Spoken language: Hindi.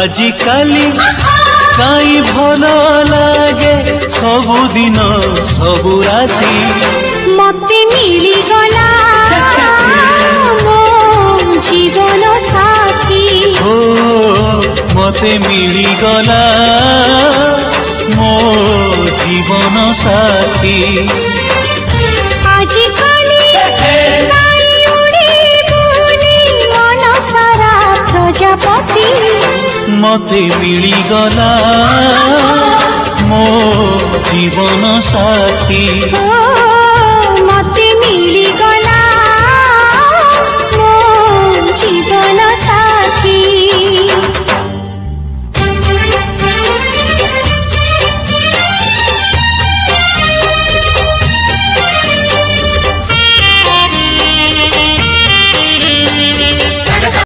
आजिकाली काई भल लागे सबुदिन सबु राती मते मिली गला मो जीवन साथी हो मते मिली गला मो जीवन साथी आजिकाली काई उड़ी बुली मन सारा प्रजापति मते मिली गला मो जीवन साथी मते मिली